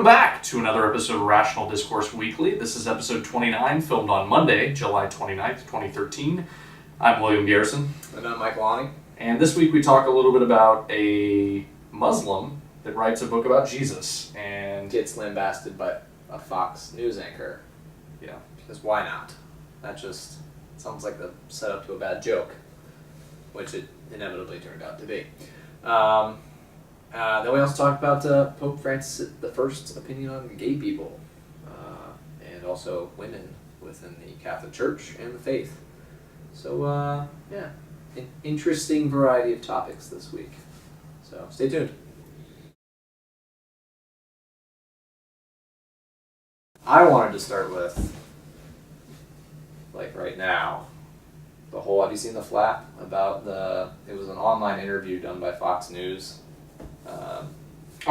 Welcome back to another episode of Rational Discourse Weekly. This is episode 29, filmed on Monday, July 29th, 2013. I'm William Garrison. And I'm Michael Aune. And this week we talk a little bit about a Muslim that writes a book about Jesus. And gets lambasted by a Fox News anchor. Yeah. Because why not? That just sounds like the setup to a bad joke, which it inevitably turned out to be. Then we also talked about Pope Francis I's opinion on gay people, and also women within the Catholic Church and the faith. So, an interesting variety of topics this week. So, stay tuned. I wanted to start with, like right now, the whole, have you seen the flap about it was an online interview done by Fox News.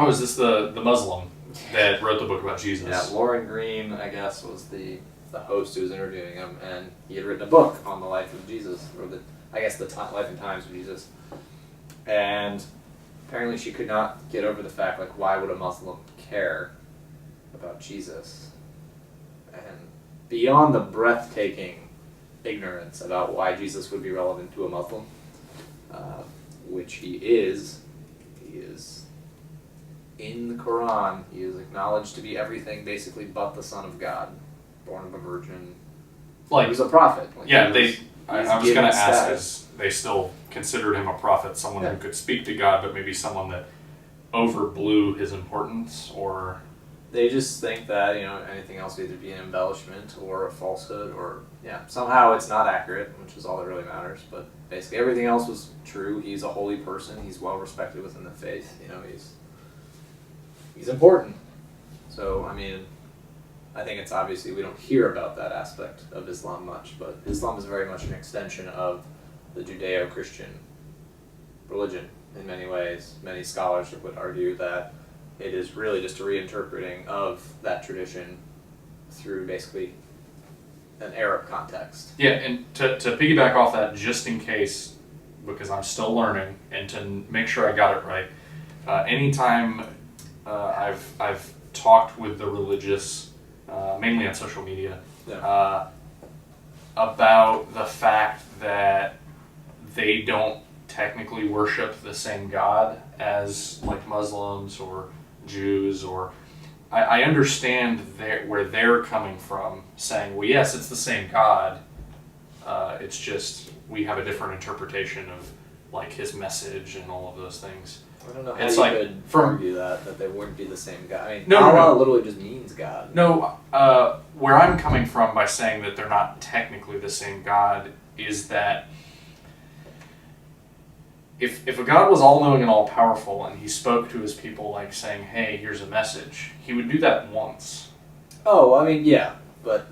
is this the Muslim that wrote the book about Jesus? Yeah, Lauren Green, I guess, was the host who was interviewing him, and he had written a book on the life of Jesus, or the life and times of Jesus. And apparently she could not get over the fact, like, why would a Muslim care about Jesus? And beyond the breathtaking ignorance about why Jesus would be relevant to a Muslim, which he is in the Quran, he is acknowledged to be everything basically but the Son of God, born of a virgin. Like, he was a prophet. Like, yeah, I was going to ask, is they still considered him a prophet, someone who could speak to God, but maybe someone that overblew his importance, or... They just think that, anything else would either be an embellishment or a falsehood, or, somehow it's not accurate, which is all that really matters. But basically everything else was true. He's a holy person. He's well respected within the faith. He's important. So, I think it's obviously, we don't hear about that aspect of Islam much, but Islam is very much an extension of the Judeo-Christian religion in many ways. Many scholars would argue that it is really just a reinterpreting of that tradition through basically an Arab context. Yeah, and to piggyback off that, just in case, because I'm still learning, and to make sure I got it right, anytime I've talked with the religious, mainly on social media, about the fact that they don't technically worship the same God as like Muslims or Jews, or I understand where they're coming from, saying, well, yes, it's the same God, it's just we have a different interpretation of like his message and all of those things. I don't know how you could argue that they wouldn't be the same God. Allah literally just means God. No, where I'm coming from by saying that they're not technically the same God is that if a God was all-knowing and all-powerful and he spoke to his people like saying, hey, here's a message, he would do that once. Oh, but,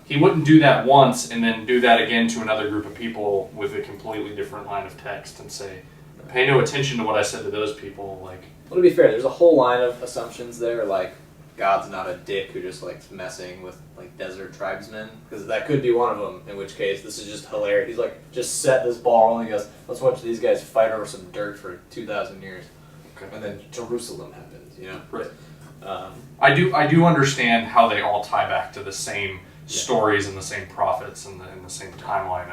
He wouldn't do that once and then do that again to another group of people with a completely different line of text and say, pay no attention to what I said to those people. Well, to be fair, there's a whole line of assumptions there, like God's not a dick who just likes messing with like desert tribesmen, because that could be one of them, in which case this is just hilarious. He's like, just set this ball rolling, he goes, let's watch these guys fight over some dirt for 2,000 years. Okay. And then Jerusalem happens, Right. I do understand how they all tie back to the same stories and the same prophets and the same timeline.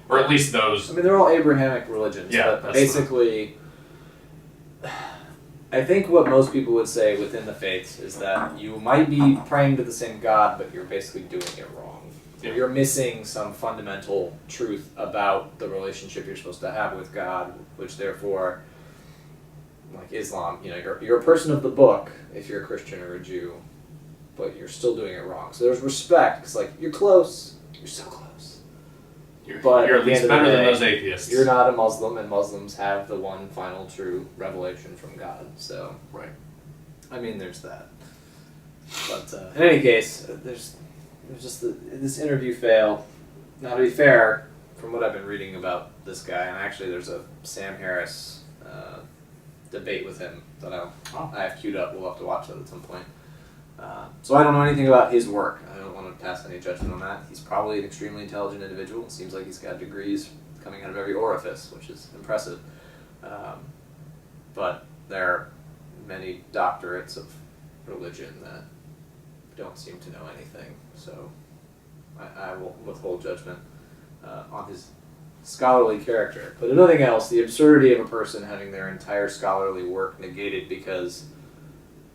Or at least those. They're all Abrahamic religions. Yeah, but basically, I think what most people would say within the faiths is that you might be praying to the same God, but you're basically doing it wrong. Yeah. You're missing some fundamental truth about the relationship you're supposed to have with God, which therefore, like Islam, you're a person of the book if you're a Christian or a Jew, but you're still doing it wrong. So there's respect, because like, you're close, you're so close. You're at least better than those atheists. You're not a Muslim, and Muslims have the one final true revelation from God. So, right. There's that. But in any case, there's just this interview fail. Now, to be fair, from what I've been reading about this guy, and actually there's a Sam Harris debate with him that I have queued up. We'll have to watch that at some point. So I don't know anything about his work. I don't want to pass any judgment on that. He's probably an extremely intelligent individual. It seems like he's got degrees coming out of every orifice, which is impressive. But there are many doctorates of religion that don't seem to know anything. So I will withhold judgment on his scholarly character. But if nothing else, the absurdity of a person having their entire scholarly work negated because,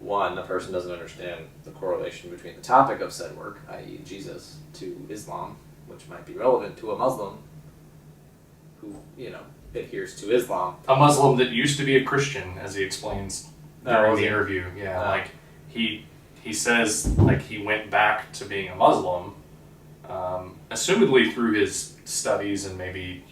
one, the person doesn't understand the correlation between the topic of said work, i.e. Jesus, to Islam, which might be relevant to a Muslim who, adheres to Islam. A Muslim that used to be a Christian, as he explains during the interview. Yeah, like he says like he went back to being a Muslim, assumedly through his studies and maybe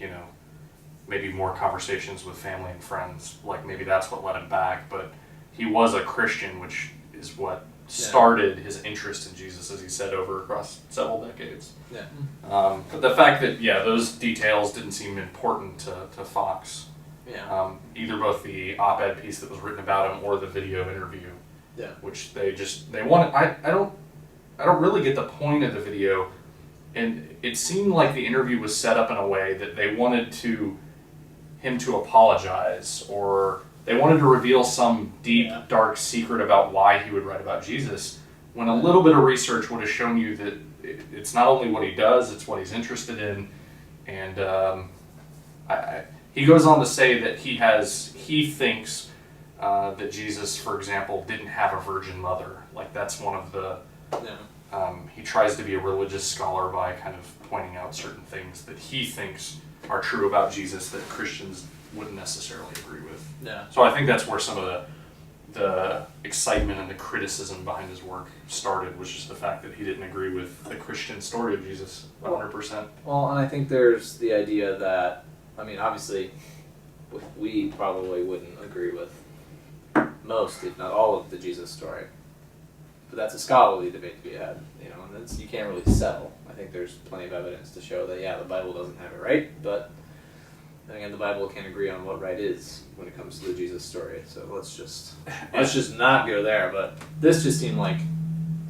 more conversations with family and friends. Like maybe that's what led him back, but he was a Christian, which is what started his interest in Jesus, as he said, over across several decades. Yeah. But the fact that those details didn't seem important to Fox. Yeah. Either both the op-ed piece that was written about him or the video interview. Yeah. Which they wanted. I don't really get the point of the video, and it seemed like the interview was set up in a way that they wanted him to apologize, or they wanted to reveal some deep, dark secret about why he would write about Jesus, when a little bit of research would have shown you that it's not only what he does, it's what he's interested in. And he goes on to say that he thinks that Jesus, for example, didn't have a virgin mother. Like that's one of the... he tries to be a religious scholar by kind of pointing out certain things that he thinks are true about Jesus that Christians wouldn't necessarily agree with. Yeah. So I think that's where some of the excitement and the criticism behind his work started, was just the fact that he didn't agree with the Christian story of Jesus 100%. Well, and I think there's the idea that, obviously, we probably wouldn't agree with most, if not all, of the Jesus story. But that's a scholarly debate to be had, and you can't really settle. I think there's plenty of evidence to show that, the Bible doesn't have it right, but then again, the Bible can't agree on what right is when it comes to the Jesus story. So let's just not go there. But this just seemed like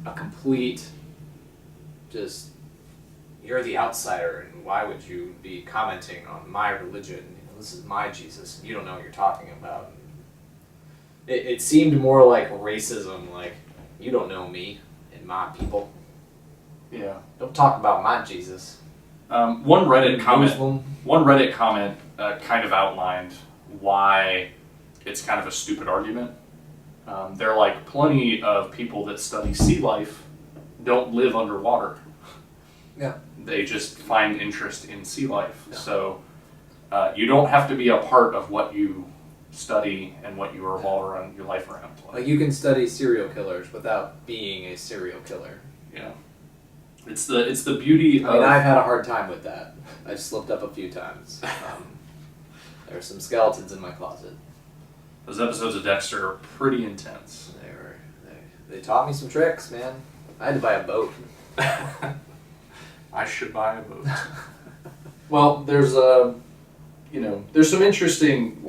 a complete, you're the outsider, and why would you be commenting on my religion? This is my Jesus, and you don't know what you're talking about. It seemed more like racism, like, you don't know me and my people. Yeah. Don't talk about my Jesus. One Reddit comment kind of outlined why it's kind of a stupid argument. There are like plenty of people that study sea life don't live underwater. Yeah. They just find interest in sea life. Yeah. So you don't have to be a part of what you study and what you revolve around your life around. Like you can study serial killers without being a serial killer. Yeah. It's the beauty of... I've had a hard time with that. I've slipped up a few times. There are some skeletons in my closet. Those episodes of Dexter are pretty intense. They taught me some tricks, man. I had to buy a boat. I should buy a boat. Well, there's there's some interesting,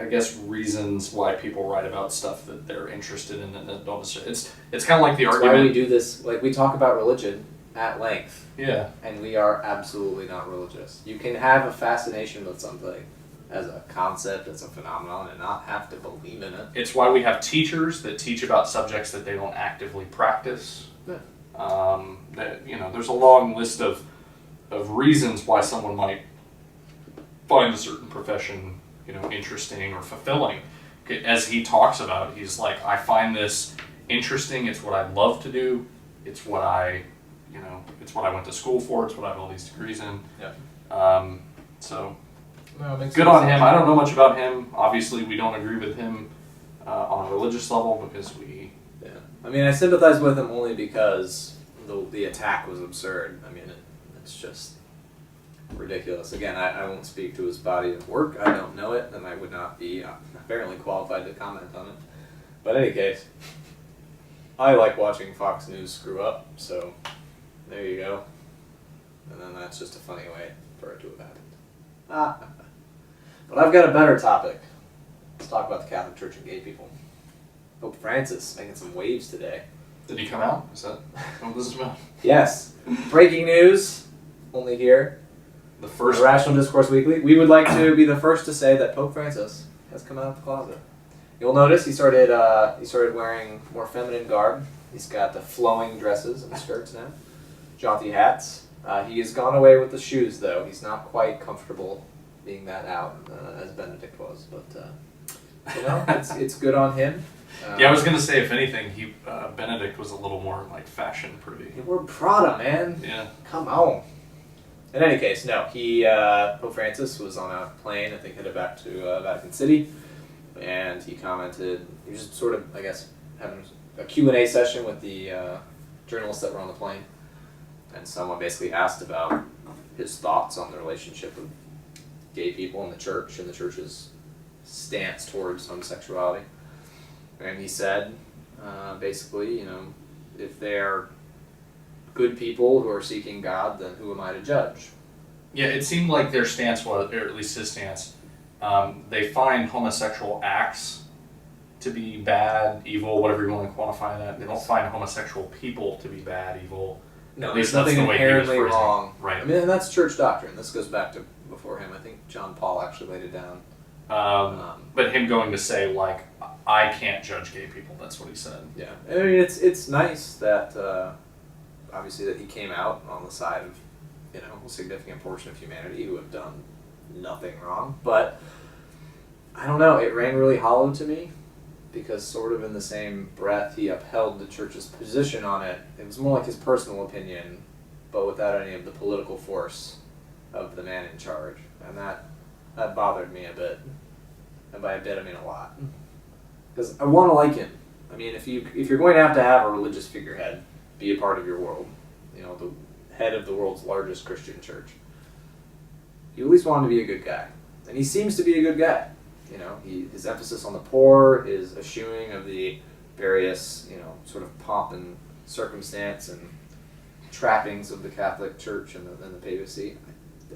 I guess, reasons why people write about stuff that they're interested in and don't necessarily... It's kind of like the argument... Why we do this, we talk about religion at length. Yeah. And we are absolutely not religious. You can have a fascination with something as a concept, as a phenomenon, and not have to believe in it. It's why we have teachers that teach about subjects that they don't actively practice. Yeah. There's a long list of reasons why someone might find a certain profession interesting or fulfilling. As he talks about, he's like, I find this interesting, it's what I love to do, it's what I went to school for, it's what I have all these degrees in. Yeah. So, makes good on him. I don't know much about him. Obviously, we don't agree with him on a religious level because we... Yeah. I sympathize with him only because the attack was absurd. It's just ridiculous. Again, I won't speak to his body of work. I don't know it, and I would not be apparently qualified to comment on it. But in any case, I like watching Fox News screw up, so there you go. And then that's just a funny way for it to have happened. But I've got a better topic. Let's talk about the Catholic Church and gay people. Pope Francis making some waves today. Did he come out? Is that what this is about? Yes. Breaking news, only here. The first Rational Discourse Weekly. We would like to be the first to say that Pope Francis has come out of the closet. You'll notice he started wearing more feminine garb. He's got the flowing dresses and skirts now, jaunty hats. He has gone away with the shoes, though. He's not quite comfortable being that out as Benedict was, but it's good on him. Yeah, I was gonna say, if anything, Benedict was a little more like fashion pretty. We're Prada, man. Yeah. Come on. In any case, no. Pope Francis was on a plane, I think, headed back to Vatican City, and he commented. He was just sort of, I guess, having a Q&A session with the journalists that were on the plane, and someone basically asked about his thoughts on the relationship of gay people in the church and the church's stance towards homosexuality. And he said, basically, if they're good people who are seeking God, then who am I to judge? Yeah, it seemed like their stance was, or at least his stance, they find homosexual acts to be bad, evil, whatever you want to quantify that. They don't find homosexual people to be bad, evil. No, there's nothing inherently wrong. Right. I mean, and that's church doctrine. This goes back to before him. I think John Paul actually laid it down. But him going to say, like, I can't judge gay people, that's what he said. Yeah. I mean, it's nice that, obviously, that he came out on the side of, a significant portion of humanity who have done nothing wrong. But, I don't know, it rang really hollow to me, because sort of in the same breath he upheld the church's position on it. It was more like his personal opinion, but without any of the political force of the man in charge. And that bothered me a bit. And by a bit, I mean a lot. Because I want to like him. I mean, if you're going to have a religious figurehead be a part of your world, the head of the world's largest Christian church, you at least want him to be a good guy. And he seems to be a good guy. His emphasis on the poor, his eschewing of the various, sort of pomp and circumstance and trappings of the Catholic Church and the papacy.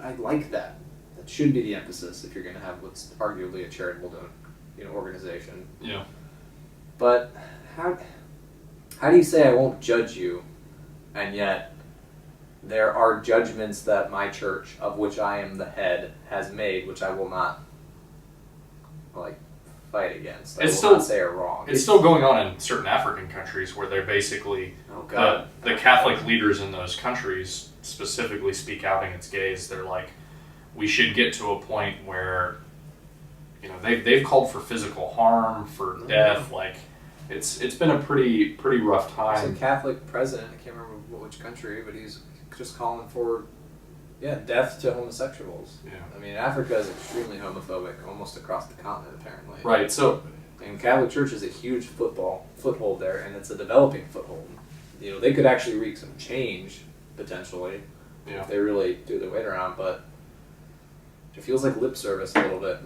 I like that. That should be the emphasis if you're going to have what's arguably a charitable organization. Yeah. But how do you say I won't judge you, and yet there are judgments that my church, of which I am the head, has made, which I will not fight against. I will not say are wrong. It's still going on in certain African countries where they're basically the Catholic leaders in those countries specifically speak out against gays. They're like, we should get to a point where they've called for physical harm, for death. Like it's been a pretty rough time. There's a Catholic president, I can't remember which country, but he's just calling for death to homosexuals. Yeah. I mean, Africa is extremely homophobic, almost across the continent, apparently. Right. So, and Catholic Church is a huge foothold there, and it's a developing foothold. They could actually wreak some change potentially if they really do their weight around, but it feels like lip service a little bit.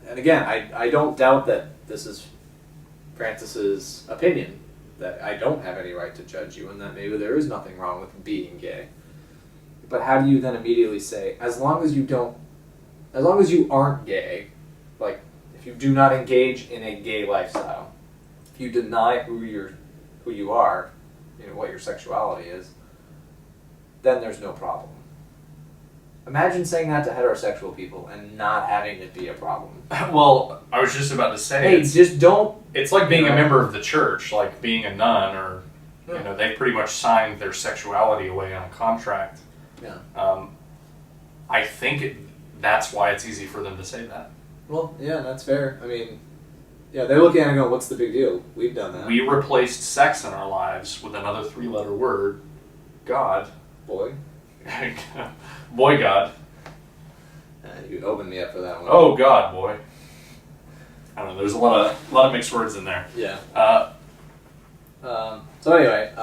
And again, I don't doubt that this is Francis's opinion, that I don't have any right to judge you, and that maybe there is nothing wrong with being gay. But how do you then immediately say, as long as you aren't gay, like if you do not engage in a gay lifestyle, if you deny who you are, what your sexuality is, then there's no problem. Imagine saying that to heterosexual people and not having it be a problem. Well, I was just about to say, hey, just don't. It's like being a member of the church, like being a nun, or they pretty much signed their sexuality away on a contract. Yeah. I think that's why it's easy for them to say that. Well, yeah, that's fair. I mean, yeah, they look at it and go, "What's the big deal? We've done that." We replaced sex in our lives with another 3-letter word, God. Boy. Boy, God. You opened me up for that one. Oh, God, boy. I don't know. There's a lot of mixed words in there. Yeah. So anyway,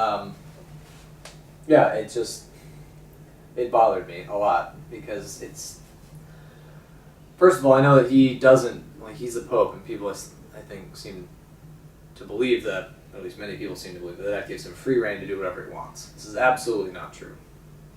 it bothered me a lot because it's. First of all, I know that he doesn't he's the Pope, and people I think seem to believe that, at least many people seem to believe that gives him free reign to do whatever he wants. This is absolutely not true.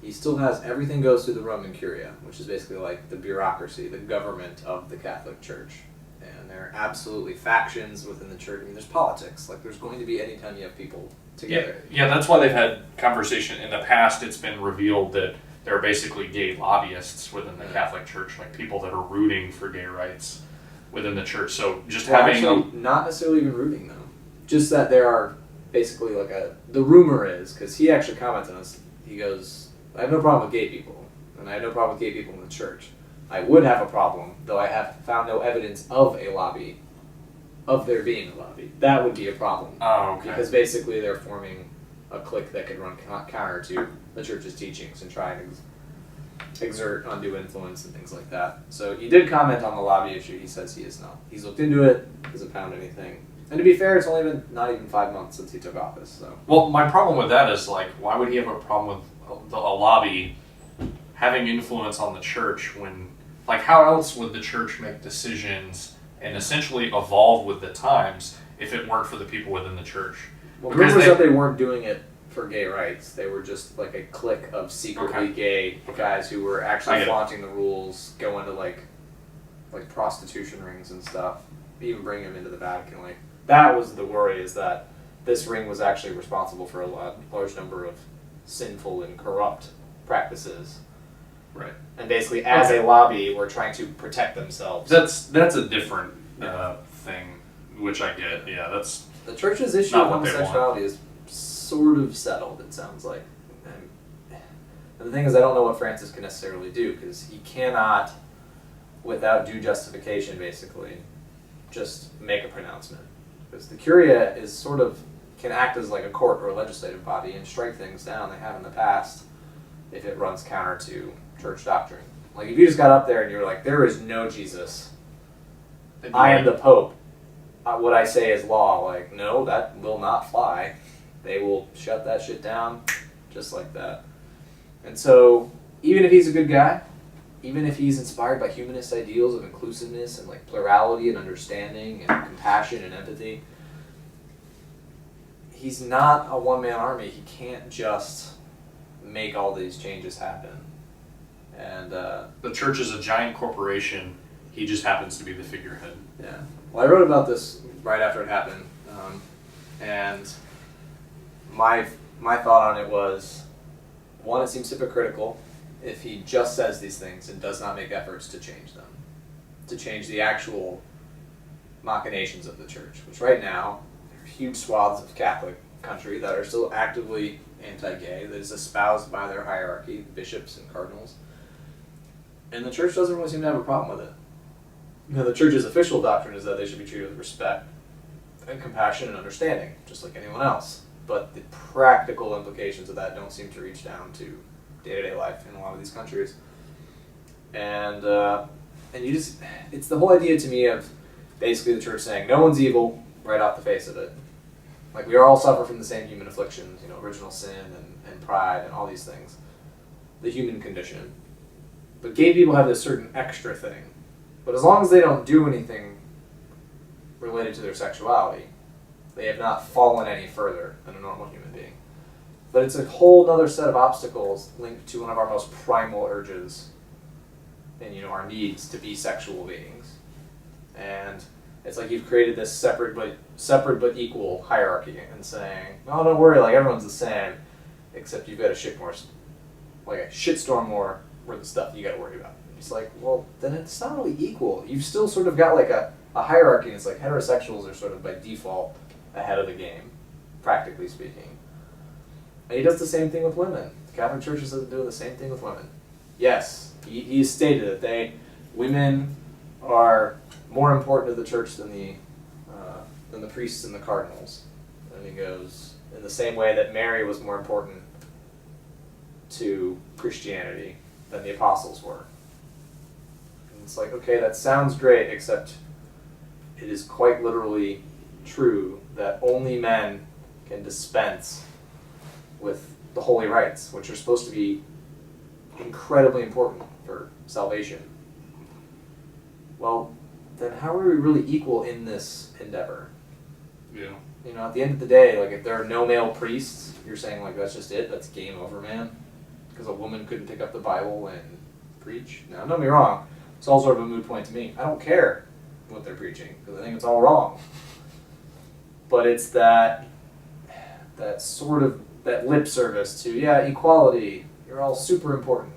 He still has, everything goes through the Roman Curia, which is basically like the bureaucracy, the government of the Catholic Church. And there are absolutely factions within the church. I mean, there's politics. Like, there's going to be anytime you have people together. Yeah, that's why they've had conversation. In the past, it's been revealed that there are basically gay lobbyists within the Catholic Church, like people that are rooting for gay rights. within the church. So just Well, having actually, not necessarily even rooting them. Just that there are basically the rumor is, because he actually commented on this, he goes, I have no problem with gay people, and I have no problem with gay people in the church. I would have a problem, though I have found no evidence of a lobby, of there being a lobby. That would be a problem. Oh, okay. Because basically they're forming a clique that could run counter to the church's teachings and try and exert undue influence and things like that. So he did comment on the lobby issue. He says he's looked into it, hasn't found anything. And to be fair, it's only been not even 5 months since he took office. So. Well, my problem with that is, like, why would he have a problem with a lobby having influence on the church when, like, how else would the church make decisions and essentially evolve with the times if it weren't for the people within the church? Well, rumors that they weren't doing it for gay rights. They were just like a clique of secretly gay guys who were actually flaunting the rules, going to like prostitution rings and stuff, even bringing them into the Vatican. Like, that was the worry, is that this ring was actually responsible for a large number of sinful and corrupt practices. Right. And basically, as a lobby, were trying to protect themselves. That's a different thing, which I get. Yeah, that's the church's issue of homosexuality is sort of settled, it sounds like. And the thing is, I don't know what Francis can necessarily do, because he cannot, without due justification, basically, just make a pronouncement. Because the Curia is sort of, can act as like a court or a legislative body and strike things down. They have in the past, if it runs counter to church doctrine. Like, if you just got up there and you're like, there is no Jesus, I am the Pope, what I say is law. Like, no, that will not fly. They will shut that shit down just like that. And so, even if he's a good guy, even if he's inspired by humanist ideals of inclusiveness and like plurality and understanding and compassion and empathy, he's not a one-man army. He can't just make all these changes happen. And the church is a giant corporation. He just happens to be the figurehead. Yeah. Well, I wrote about this right after it happened, and my thought on it was, one, it seems hypocritical if he just says these things and does not make efforts to change them, to change the actual machinations of the church, which right now, there are huge swaths of Catholic country that are still actively anti-gay, that is espoused by their hierarchy, bishops and cardinals, and the church doesn't really seem to have a problem with it. You know, the church's official doctrine is that they should be treated with respect and compassion and understanding, just like anyone else. But the practical implications of that don't seem to reach down to day-to-day life in a lot of these countries. And you just, it's the whole idea to me of basically the church saying, no one's evil right off the face of it. Like, we all suffer from the same human afflictions, you know, original sin and pride and all these things. The human condition. But gay people have this certain extra thing. But as long as they don't do anything related to their sexuality, they have not fallen any further than a normal human being. But it's a whole other set of obstacles linked to one of our most primal urges and, you know, our needs to be sexual beings. And it's like you've created this separate but equal hierarchy and saying, oh, don't worry, like, everyone's the same, except you've got a shitstorm more worth of stuff you got to worry about. It's like, well, then it's not really equal. You've still sort of got like a hierarchy, and it's like heterosexuals are sort of by default ahead of the game, practically speaking. And he does the same thing with women. The Catholic Church is doing the same thing with women. Yes, he stated that women are more important to the church than the priests and the cardinals. And he goes, in the same way that Mary was more important to Christianity than the apostles were. It's like, okay, that sounds great, except it is quite literally true that only men can dispense with the holy rites, which are supposed to be incredibly important for salvation. Well, then how are we really equal in this endeavor? Yeah. You know, at the end of the day, like, if there are no male priests, you're saying, like, that's just it? That's game over, man? Because a woman couldn't pick up the Bible and preach? Now, don't get me wrong. It's all sort of a moot point to me. I don't care what they're preaching, because I think it's all wrong. But it's that sort of, that lip service to, yeah, equality, you're all super important.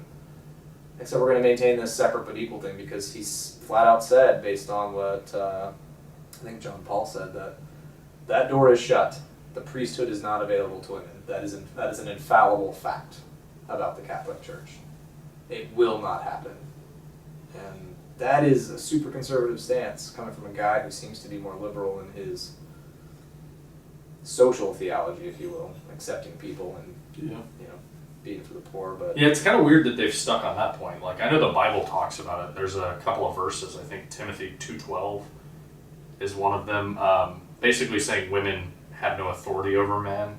except we're going to maintain this separate but equal thing, because he's flat out said, based on what I think John Paul said, that door is shut. The priesthood is not available to women. That is an infallible fact about the Catholic Church. It will not happen. And that is a super conservative stance coming from a guy who seems to be more liberal in his social theology, if you will, accepting people and being for the poor. But yeah, it's kind of weird that they've stuck on that point. Like, I know the Bible talks about it. There's a couple of verses. I think Timothy 2:12 is one of them, basically saying women have no authority over men.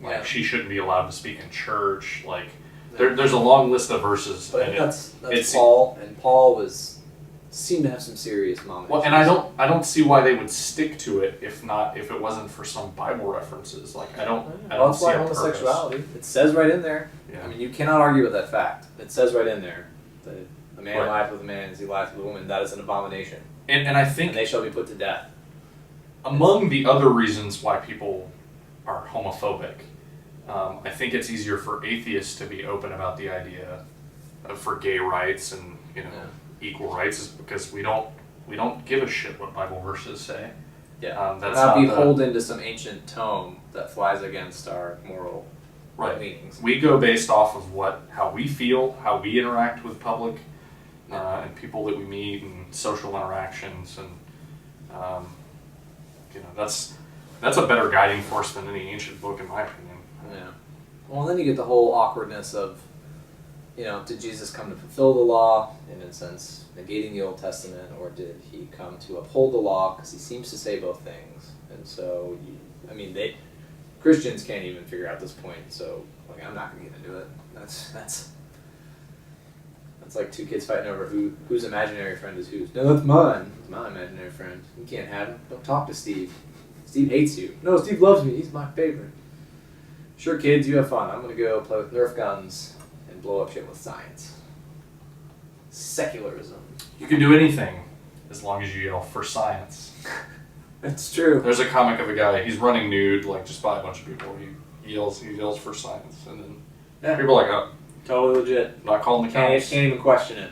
Like, she shouldn't be allowed to speak in church. Like, there's a long list of verses. But that's Paul, and Paul seemed to have some serious mom issues. Well, and I don't see why they would stick to it if it wasn't for some Bible references. Like, I don't that's see why a homosexuality. It says right in there. Yeah. I mean, you cannot argue with that fact. It says right in there that a man lies with a man as he lies with a woman. That is an abomination. And I think they shall be put to death. Among the other reasons why people are homophobic, I think it's easier for atheists to be open about the idea for gay rights and equal rights, is because we don't give a shit what Bible verses say. Yeah, that's not beholden to some ancient tome that flies against our moral leanings. We go based off of how we feel, how we interact with public and people that we meet, and social interactions, and that's a better guiding force than any ancient book, in my opinion. Yeah. Well, then you get the whole awkwardness of, did Jesus come to fulfill the law, in a sense, negating the Old Testament, or did he come to uphold the law? Because he seems to say both things. And so, Christians can't even figure out this point, so I'm not going to get into it. That's like two kids fighting over whose imaginary friend is whose. No, that's mine. It's my imaginary friend. You can't have him. Don't talk to Steve. Steve hates you. No, Steve loves me. He's my favorite. Sure, kids, you have fun. I'm going to go play with Nerf guns and blow up shit with science. Secularism. You can do anything as long as you yell for science. That's true. There's a comic of a guy, he's running nude, just by a bunch of people. He yells for science, and then people are like, oh, totally legit. Not calling the cops. Can't even question it.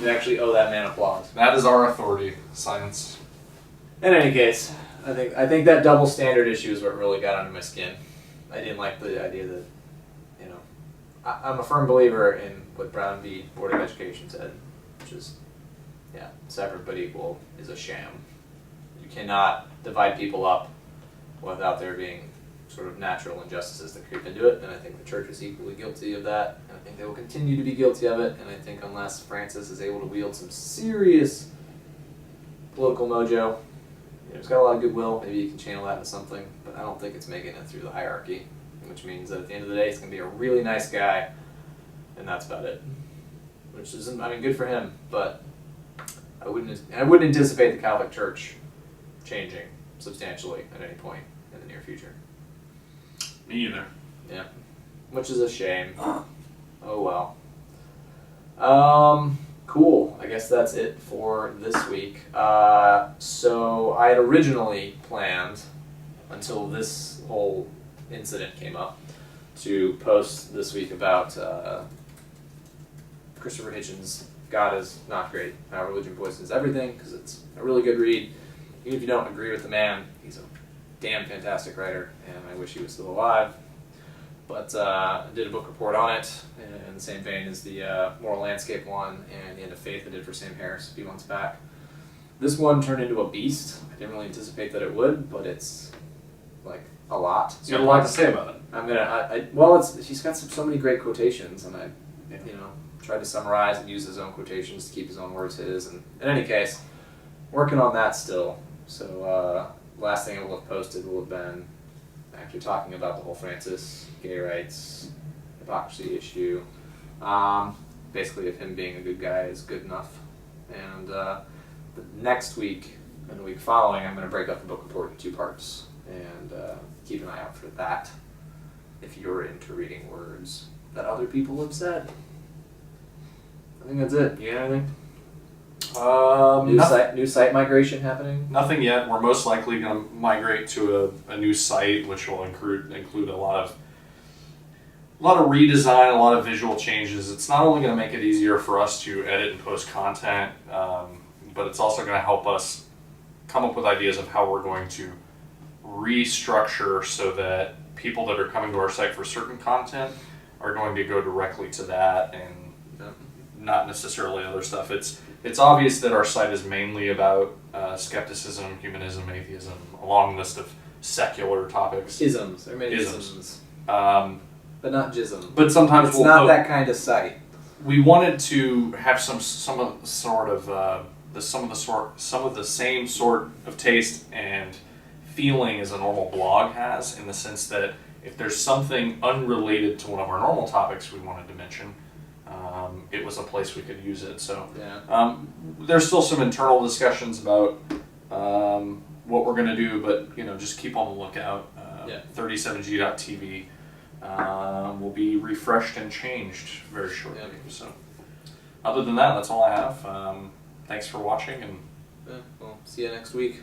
You actually owe that man applause. That is our authority, science. In any case, I think that double standard issue is what really got under my skin. I didn't like the idea that, I'm a firm believer in what Brown v. Board of Education said, which is, separate but equal is a sham. You cannot divide people up without there being sort of natural injustices that creep into it, and I think the church is equally guilty of that, and I think they will continue to be guilty of it, and I think unless Francis is able to wield some serious political mojo, he's got a lot of goodwill, maybe you can channel that into something, but I don't think it's making it through the hierarchy, which means that at the end of the day, he's going to be a really nice guy, and that's about it. Which is, good for him, but I wouldn't anticipate the Catholic Church changing substantially at any point in the near future. Me either. Yeah, which is a shame. Oh well. Cool. I guess that's it for this week. So I had originally planned, until this whole incident came up, to post this week about Christopher Hitchens' God is Not Great, How Religion Poisons Everything, because it's a really good read. Even if you don't agree with the man, he's a damn fantastic writer, and I wish he was still alive. But I did a book report on it, in the same vein as the Moral Landscape one and the End of Faith I did for Sam Harris a few months back. This one turned into a beast. I didn't really anticipate that it would, but it's a lot. So you have a lot to say about it. He's got so many great quotations, and I tried to summarize and use his own quotations to keep his own words his. And in any case, working on that still. So last thing I will have posted will have been actually talking about the whole Francis gay rights hypocrisy issue. Basically, if him being a good guy is good enough. And the next week and the week following, I'm going to break up the book report in 2 parts. And keep an eye out for that if you're into reading words that other people have said. I think that's it. You got anything? New site migration happening? Nothing yet. We're most likely going to migrate to a new site, which will include a lot of redesign, a lot of visual changes. It's not only going to make it easier for us to edit and post content, but it's also going to help us come up with ideas of how we're going to restructure so that people that are coming to our site for certain content are going to go directly to that and not necessarily other stuff. It's obvious that our site is mainly about skepticism, humanism, atheism, a long list of secular topics. Isms. There are many isms. But not jism. But sometimes it's not that kind of site. We wanted to have some of the same sort of taste and feeling as a normal blog has, in the sense that if there's something unrelated to one of our normal topics we wanted to mention, it was a place we could use it. So there's still some internal discussions about what we're going to do, but just keep on the lookout. 37g.tv will be refreshed and changed very shortly. So other than that, that's all I have. Thanks for watching, and we'll see you next week.